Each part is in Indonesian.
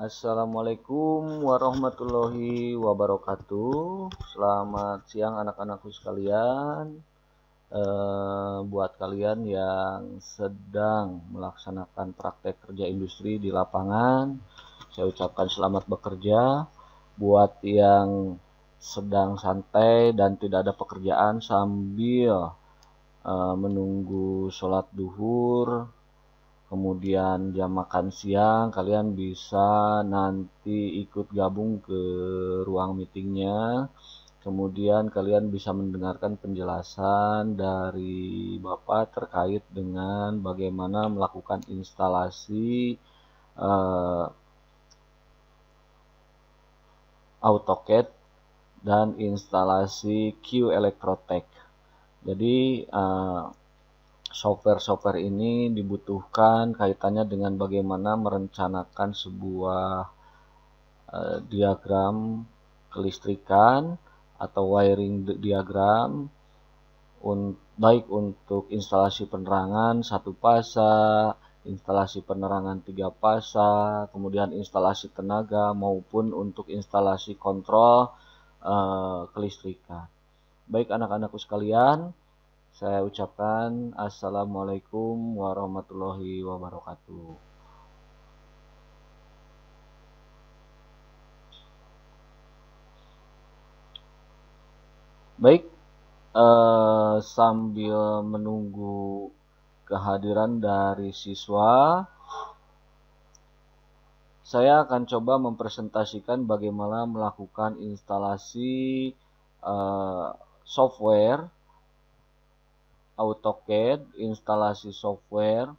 Assalamualaikum warahmatullahi wabarakatuh. Selamat siang anak-anakku sekalian. Buat kalian yang sedang melaksanakan praktek kerja industri di lapangan, saya ucapkan selamat bekerja. Buat yang sedang santai dan tidak ada pekerjaan sambil menunggu sholat duhur, kemudian jam makan siang, kalian bisa nanti ikut gabung ke ruang meetingnya. Kemudian kalian bisa mendengarkan penjelasan dari Bapak terkait dengan bagaimana melakukan instalasi AutoCAD dan instalasi Q Electrotech. Jadi software-software ini dibutuhkan kaitannya dengan bagaimana merencanakan sebuah diagram kelistrikan atau wiring diagram, baik untuk instalasi penerangan 1 fasa, instalasi penerangan 3 fasa, kemudian instalasi tenaga maupun untuk instalasi kontrol kelistrikan. Baik anak-anakku sekalian, saya ucapkan Assalamualaikum warahmatullahi wabarakatuh. Baik, sambil menunggu kehadiran dari siswa, saya akan coba mempresentasikan bagaimana melakukan instalasi software AutoCAD, instalasi software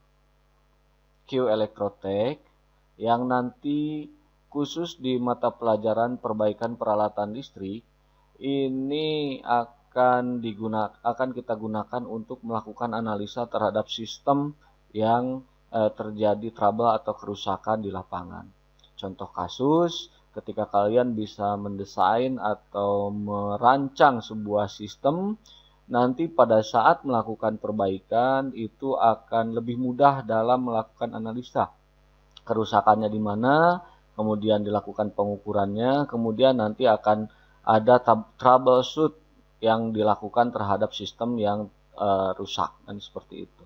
Q Electrotech yang nanti khusus di mata pelajaran perbaikan peralatan listrik ini akan kita gunakan untuk melakukan analisa terhadap sistem yang terjadi trouble atau kerusakan di lapangan. Contoh kasus, ketika kalian bisa mendesain atau merancang sebuah sistem, nanti pada saat melakukan perbaikan itu akan lebih mudah dalam melakukan analisa kerusakannya di mana, kemudian dilakukan pengukurannya, kemudian nanti akan ada troubleshoot yang dilakukan terhadap sistem yang rusak dan seperti itu.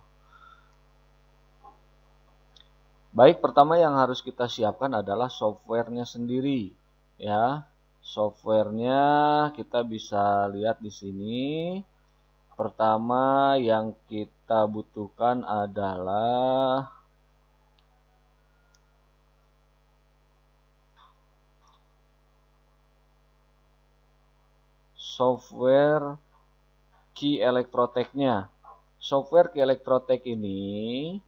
Baik, pertama yang harus kita siapkan adalah softwarenya sendiri, ya. Softwarenya kita bisa lihat di sini. Pertama yang kita butuhkan adalah software Key Electrotech-nya. Software Key Electrotech ini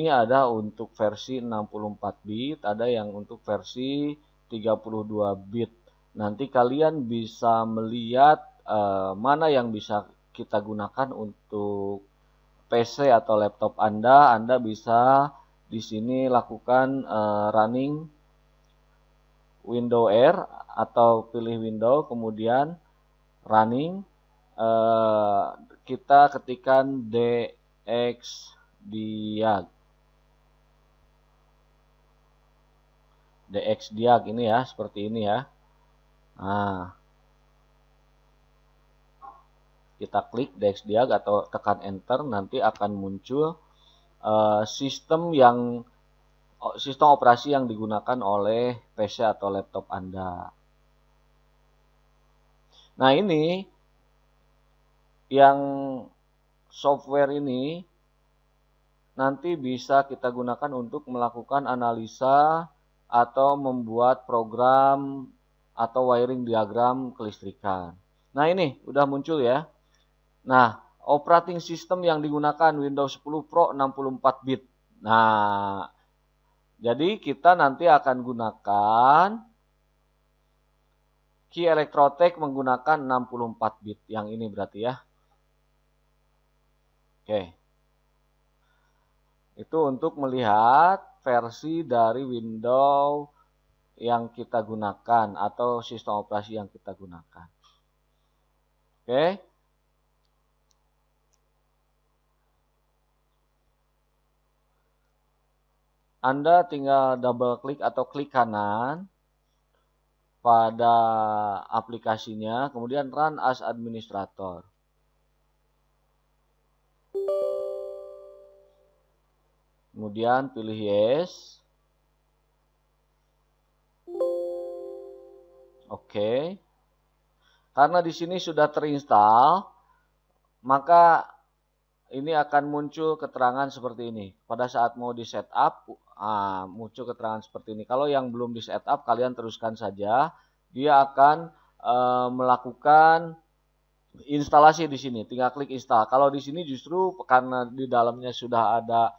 ada untuk versi 64 bit, ada yang untuk versi 32 bit. Nanti kalian bisa melihat mana yang bisa kita gunakan untuk PC atau laptop Anda. Anda bisa di sini lakukan running Windows R atau pilih Windows, kemudian running, kita ketikkan dxdiag. Dxdiag ini ya, seperti ini ya. Nah, kita klik dxdiag atau tekan enter, nanti akan muncul sistem operasi yang digunakan oleh PC atau laptop Anda. Nah, ini yang software ini nanti bisa kita gunakan untuk melakukan analisa atau membuat program atau wiring diagram kelistrikan. Nah, ini udah muncul ya. Nah, operating system yang digunakan Windows 10 Pro 64 bit. Nah, jadi kita nanti akan gunakan Key Electrotech menggunakan 64 bit. Yang ini berarti ya. Oke. Itu untuk melihat versi dari Windows yang kita gunakan atau sistem operasi yang kita gunakan. Oke. Anda tinggal double klik atau klik kanan pada aplikasinya, kemudian run as administrator. Kemudian pilih yes. Oke. Karena di sini sudah terinstall, maka ini akan muncul keterangan seperti ini. Pada saat mau di setup, muncul keterangan seperti ini. Kalau yang belum di setup, kalian teruskan saja. Dia akan melakukan instalasi di sini. Tinggal klik install. Kalau di sini justru karena di dalamnya sudah ada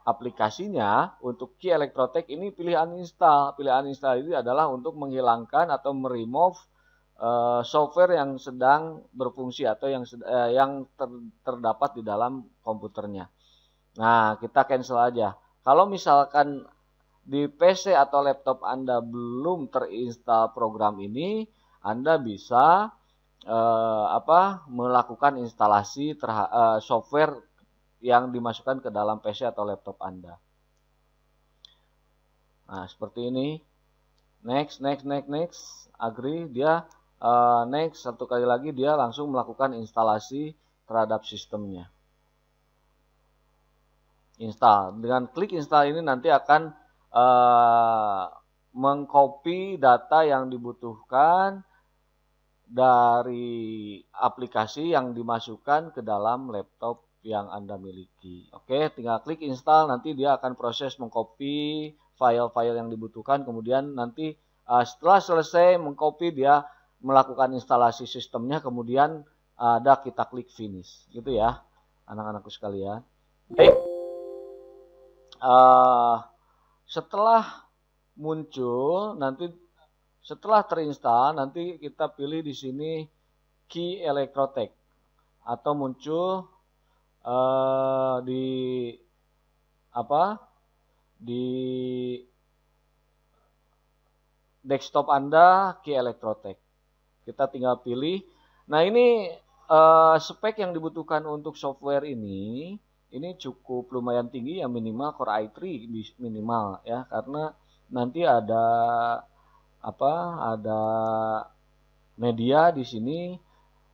aplikasinya, untuk Key Electrotech ini pilih uninstall. Pilih uninstall ini adalah untuk menghilangkan atau meremove software yang sedang berfungsi atau yang terdapat di dalam komputernya. Nah, kita cancel aja. Kalau misalkan di PC atau laptop Anda belum terinstall program ini, Anda bisa melakukan instalasi software yang dimasukkan ke dalam PC atau laptop Anda. Nah, seperti ini. Next, agree. Dia next, satu kali lagi dia langsung melakukan instalasi terhadap sistemnya. Install. Dengan klik install ini nanti akan mengcopy data yang dibutuhkan dari aplikasi yang dimasukkan ke dalam laptop yang Anda miliki. Oke, tinggal klik install, nanti dia akan proses mengcopy file-file yang dibutuhkan, kemudian nanti setelah selesai mengcopy, dia melakukan instalasi sistemnya, kemudian ada kita klik finish, gitu ya anak-anakku sekalian. Baik, setelah muncul, nanti setelah terinstall, nanti kita pilih di sini Key Electrotech atau muncul di desktop Anda Key Electrotech. Kita tinggal pilih. Nah, ini spek yang dibutuhkan untuk software ini cukup lumayan tinggi ya, minimal Core i3 minimal ya, karena nanti ada media di sini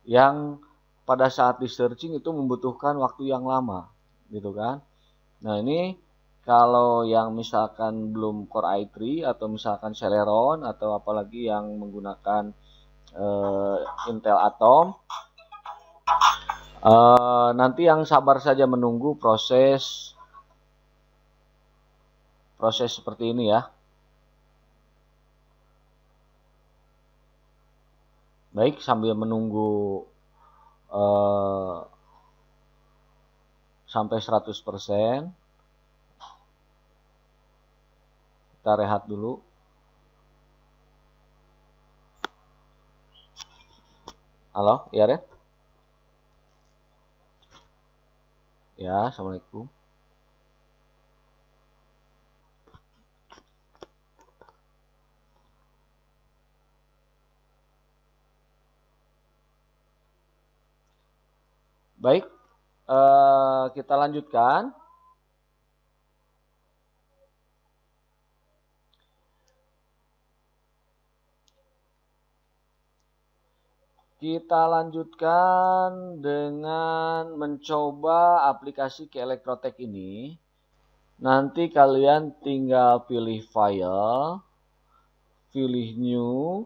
yang pada saat di searching itu membutuhkan waktu yang lama, gitu kan. Nah, ini kalau yang misalkan belum Core i3 atau misalkan Celeron atau apalagi yang menggunakan Intel Atom, nanti yang sabar saja menunggu proses seperti ini ya. Baik, sambil menunggu sampai 100%, kita rehat dulu. Halo, ya Red? Ya, Assalamualaikum. Baik, kita lanjutkan. Kita lanjutkan dengan mencoba aplikasi Key Electrotech ini. Nanti kalian tinggal pilih file, pilih new.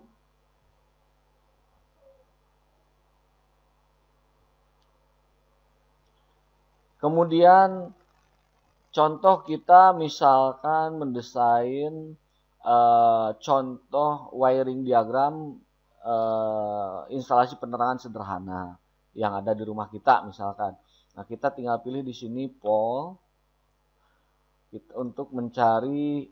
Kemudian contoh kita misalkan mendesain contoh wiring diagram instalasi penerangan sederhana yang ada di rumah kita misalkan. Nah, kita tinggal pilih di sini pol untuk mencari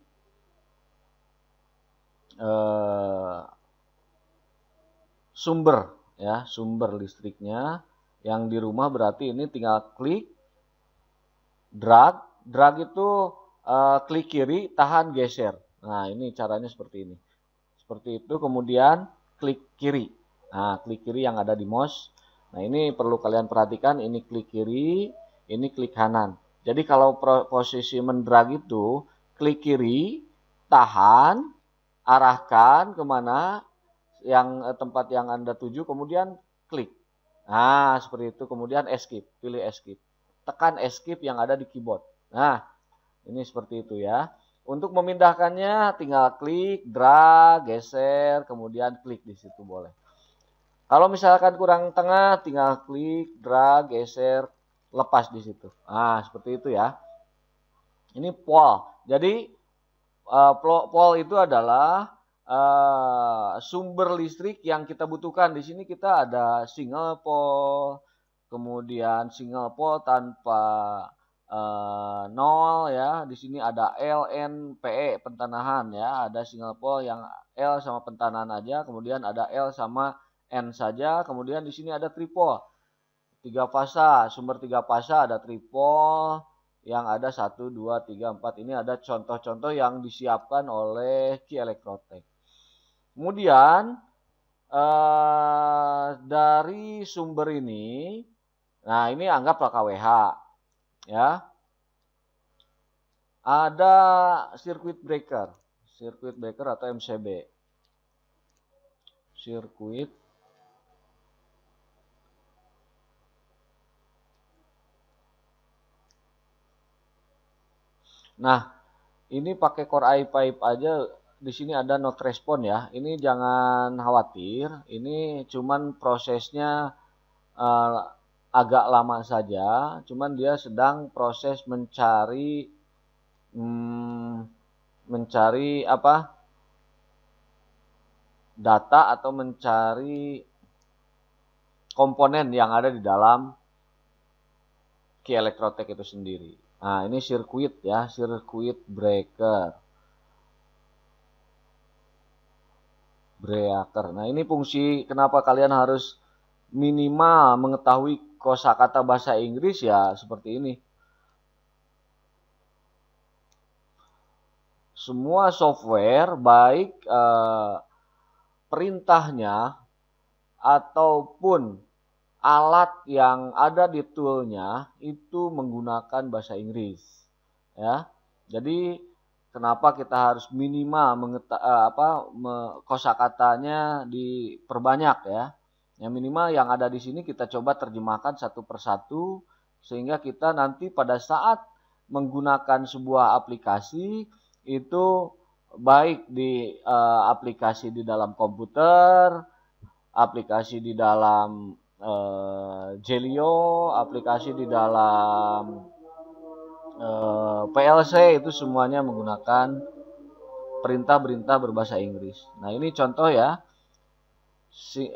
sumber listriknya yang di rumah. Berarti ini tinggal klik, drag itu klik kiri, tahan, geser. Nah, ini caranya seperti ini. Seperti itu, kemudian klik kiri. Nah, klik kiri yang ada di mouse. Nah, ini perlu kalian perhatikan, ini klik kiri, ini klik kanan. Jadi kalau posisi mendrag itu klik kiri, tahan, arahkan kemana yang tempat yang Anda tuju, kemudian klik. Nah, seperti itu. Kemudian escape, pilih escape. Tekan escape yang ada di keyboard. Nah, ini seperti itu ya. Untuk memindahkannya tinggal klik, drag, geser, kemudian klik di situ boleh. Kalau misalkan kurang tengah, tinggal klik, drag, geser, lepas di situ. Nah, seperti itu ya. Ini pole. Jadi pole itu adalah sumber listrik yang kita butuhkan. Di sini kita ada single pole, kemudian single pole tanpa nol ya. Di sini ada LNPE pentanahan ya. Ada single pole yang L sama pentanahan aja, kemudian ada L sama N saja. Kemudian di sini ada tripole. 3 fasa, sumber 3 fasa ada tripole yang ada 1, 2, 3, 4. Ini ada contoh-contoh yang disiapkan oleh Ki Elektrotek. Kemudian dari sumber ini, nah ini anggaplah KWH ya. Ada circuit breaker atau MCB. Circuit Nah, ini pakai Core i5 aja. Di sini ada not respond ya. Ini jangan khawatir. Ini cuman prosesnya agak lama saja. Cuman dia sedang proses mencari data atau mencari komponen yang ada di dalam Ki Elektrotek itu sendiri. Nah, ini sirkuit ya, sirkuit breaker. Nah, ini fungsi kenapa kalian harus minimal mengetahui kosakata bahasa Inggris ya seperti ini. Semua software baik perintahnya ataupun alat yang ada di toolnya itu menggunakan bahasa Inggris ya. Jadi kenapa kita harus minimal kosakatanya diperbanyak ya. Yang minimal yang ada di sini kita coba terjemahkan satu persatu sehingga kita nanti pada saat menggunakan sebuah aplikasi itu baik di aplikasi di dalam komputer, aplikasi di dalam Jelio, aplikasi di dalam PLC itu semuanya menggunakan perintah-perintah berbahasa Inggris. Nah, ini contoh ya.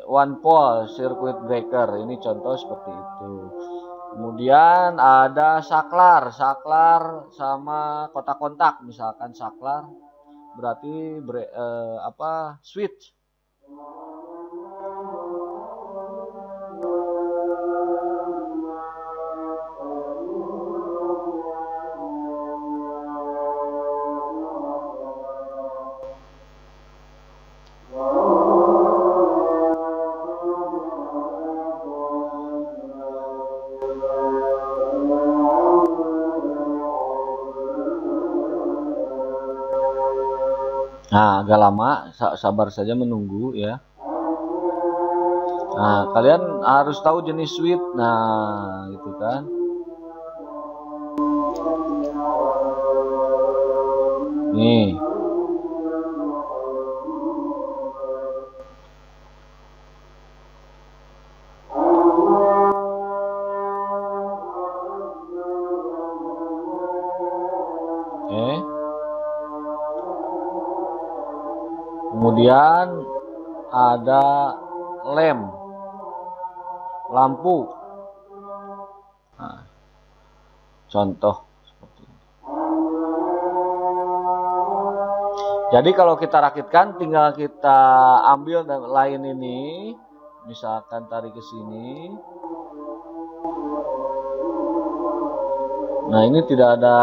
One pole circuit breaker, ini contoh seperti itu. Kemudian ada saklar sama kotak kontak. Misalkan saklar berarti switch. Nah, agak lama, sabar saja menunggu ya. Nah, kalian harus tahu jenis switch. Nah, gitu kan. Nih. Kemudian ada lampu. Nah, contoh seperti ini. Jadi kalau kita rakitkan tinggal kita ambil dan lain ini, misalkan tarik ke sini. Nah, ini tidak ada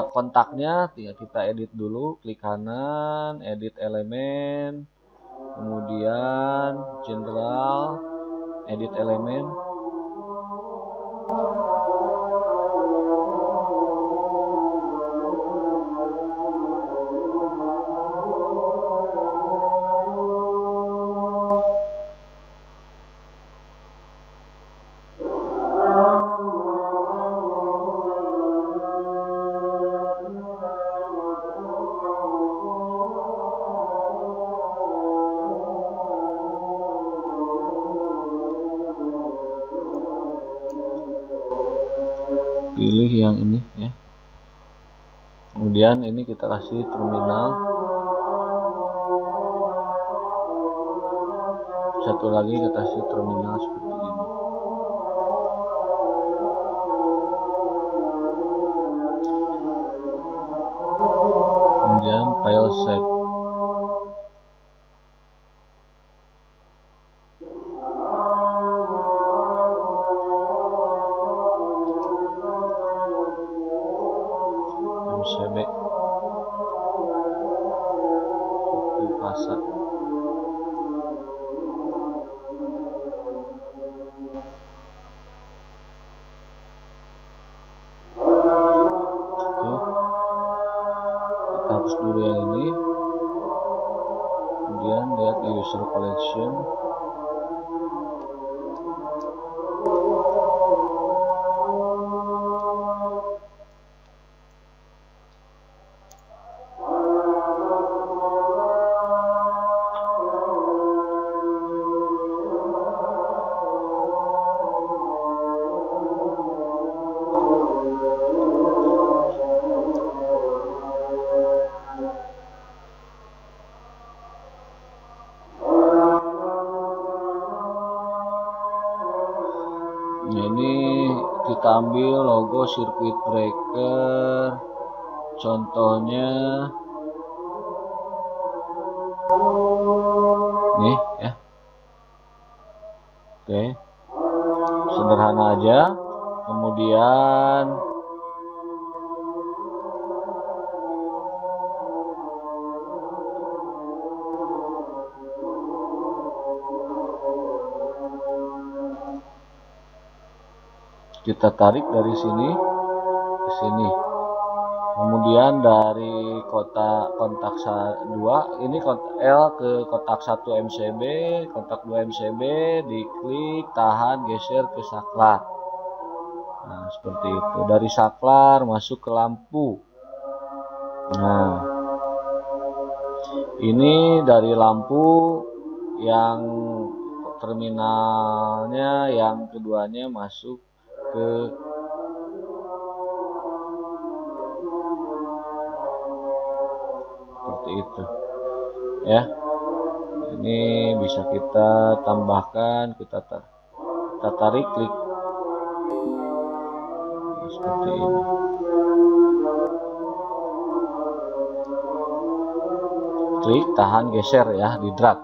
kontaknya, tinggal kita edit dulu, klik kanan, edit elemen, kemudian general, edit elemen. pilih yang ini ya. Kemudian ini kita kasih terminal. Satu lagi kita kasih terminal seperti ini. Kemudian file save. MCB di fasa. Kita hapus dulu yang ini. Kemudian lihat di user collection. Nah, ini kita ambil logo circuit breaker, contohnya nih ya. Oke, sederhana aja. Kemudian kita tarik dari sini ke sini. Kemudian dari kontak 2 ini L ke kotak 1 MCB, kontak 2 MCB, diklik, tahan, geser ke saklar. Nah, seperti itu. Dari saklar masuk ke lampu. Nah, ini dari lampu yang terminalnya yang keduanya masuk ke seperti itu ya. Ini bisa kita tambahkan, kita tarik, klik seperti ini. Klik, tahan, geser ya, di drag.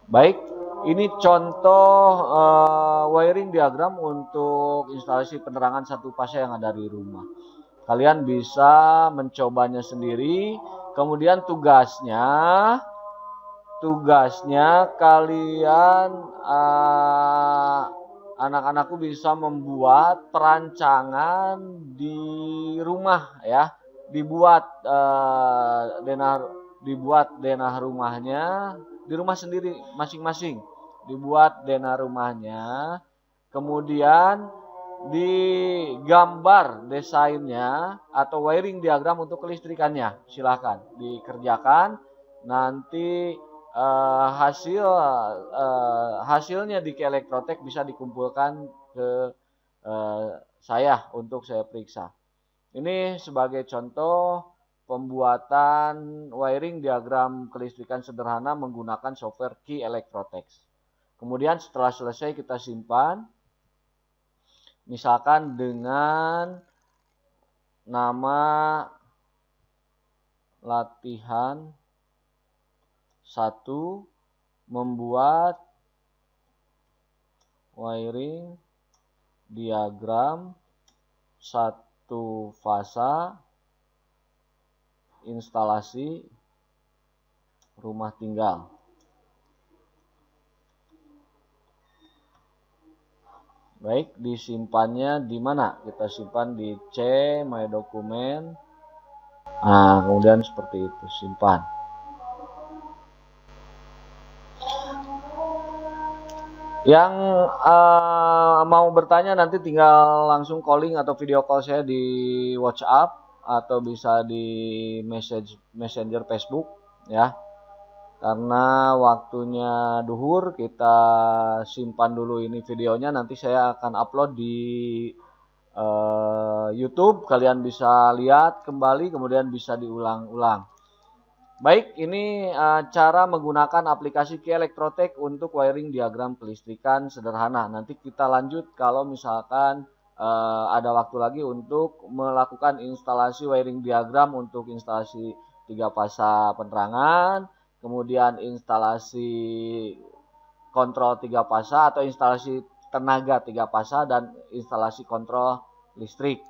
Baik, ini contoh wiring diagram untuk instalasi penerangan satu fase yang ada di rumah. Kalian bisa mencobanya sendiri. Kemudian tugasnya kalian anak-anakku bisa membuat perancangan di rumah ya. Dibuat denah rumahnya di rumah sendiri masing-masing. Dibuat denah rumahnya. Kemudian digambar desainnya atau wiring diagram untuk kelistrikannya. Silahkan dikerjakan. Nanti hasilnya di Elektrotek bisa dikumpulkan ke saya untuk saya periksa. Ini sebagai contoh pembuatan wiring diagram kelistrikan sederhana menggunakan software Key Elektrotek. Kemudian setelah selesai kita simpan, misalkan dengan nama latihan 1, membuat wiring diagram 1 fasa instalasi rumah tinggal. Baik, disimpannya di mana? Kita simpan di C, My Dokumen. Nah, kemudian seperti itu, simpan. Yang mau bertanya nanti tinggal langsung calling atau video call saya di WhatsApp atau bisa di messenger Facebook ya. Karena waktunya duhur, kita simpan dulu ini videonya, nanti saya akan upload di YouTube, kalian bisa lihat kembali, kemudian bisa diulang-ulang. Baik, ini cara menggunakan aplikasi Elektrotech untuk wiring diagram kelistrikan sederhana. Nanti kita lanjut kalau misalkan ada waktu lagi untuk melakukan instalasi wiring diagram untuk instalasi 3 fasa penerangan, kemudian instalasi kontrol 3 fasa atau instalasi tenaga 3 fasa dan instalasi kontrol listrik.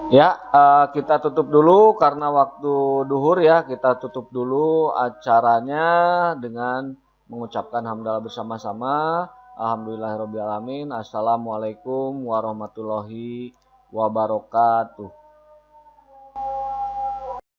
Ya, kita tutup dulu karena waktu duhur ya. Kita tutup dulu acaranya dengan mengucapkan hamdalah bersama-sama. Alhamdulillahirobbilalamin. Assalamualaikum warahmatullahi wabarakatuh.